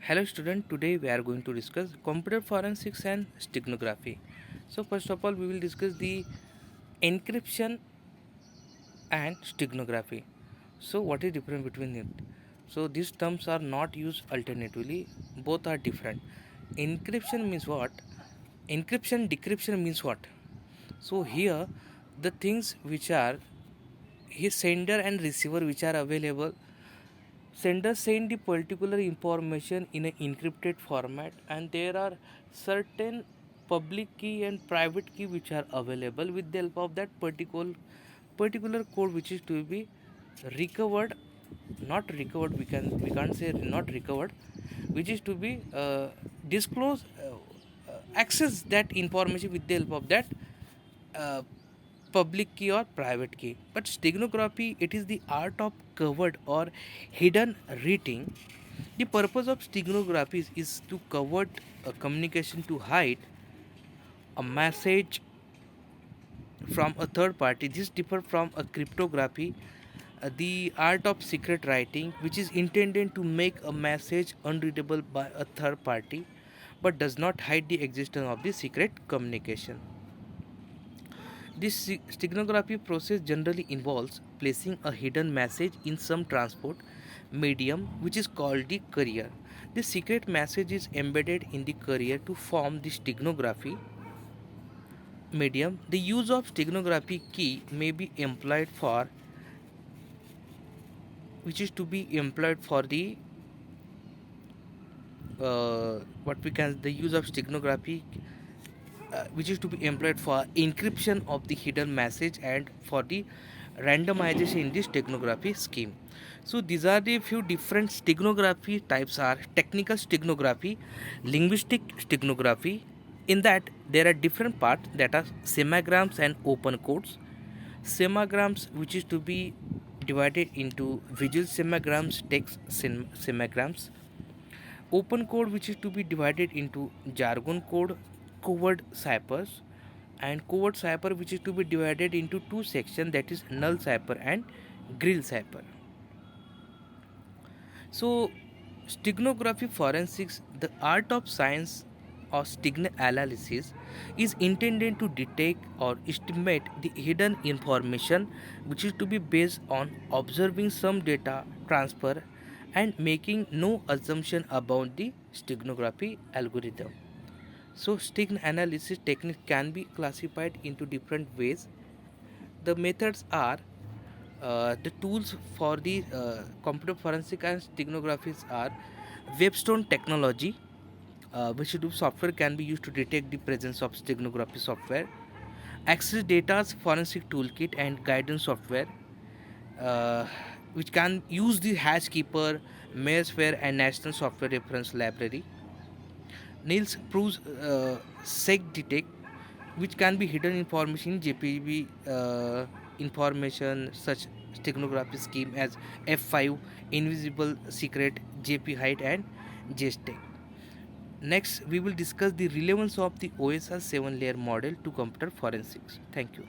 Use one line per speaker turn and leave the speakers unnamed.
Hello student, today we are going to discuss computer forensics and steganography. So first of all we will discuss the encryption and steganography. So what is different between it? So these terms are not used alternatively, both are different. Encryption means what? Encryption, decryption means what? So here the things which are his sender and receiver which are available. Sender send the particular information in an encrypted format, and there are certain public key and private key which are available. With the help of that particular code which is to be recovered, not recovered, we can't say not recovered, which is to be disclosed, access that information with the help of that uh, public key or private key. But steganography, it is the art of covered or hidden reading. The purpose of steganography is to cover a communication, to hide a message from a third party. This differs from a cryptography, the art of secret writing, which is intended to make a message unreadable by a third party but does not hide the existence of the secret communication. This steganography process generally involves placing a hidden message in some transport medium which is called the courier. The secret message is embedded in the courier to form the steganography medium. The use of steganography key may be employed for which is to be employed for the what we can the use of steganography which is to be employed for encryption of the hidden message and for the randomization in this steganography scheme. So these are the few different steganography types are technical steganography, linguistic steganography. In that there are different parts that are semagrams and open codes. Semagrams which is to be divided into visual semagrams, text semagrams. Open code which is to be divided into jargon code, covert ciphers, and covert cipher which is to be divided into two sections, that is null cipher and grill cipher. So steganography forensics, the art of science or stegananalysis, is intended to detect or estimate the hidden information which is to be based on observing some data transfer and making no assumption about the steganography algorithm. So stign analysis technique can be classified into different ways. The methods are the tools for the computer forensic and steganographies are Webstone technology, which do software can be used to detect the presence of steganography software. Access Data's forensic toolkit and guidance software, uh, which can use the Hashkeeper, Mayersphere, and National Software Reference Library. Niels proves SecDetect, which can be hidden information in JPG information such steganography scheme as F5, Invisible Secret, JP Hide, and JSTEC. Next, we will discuss the relevance of the OSR 7 layer model to computer forensics. Thank you.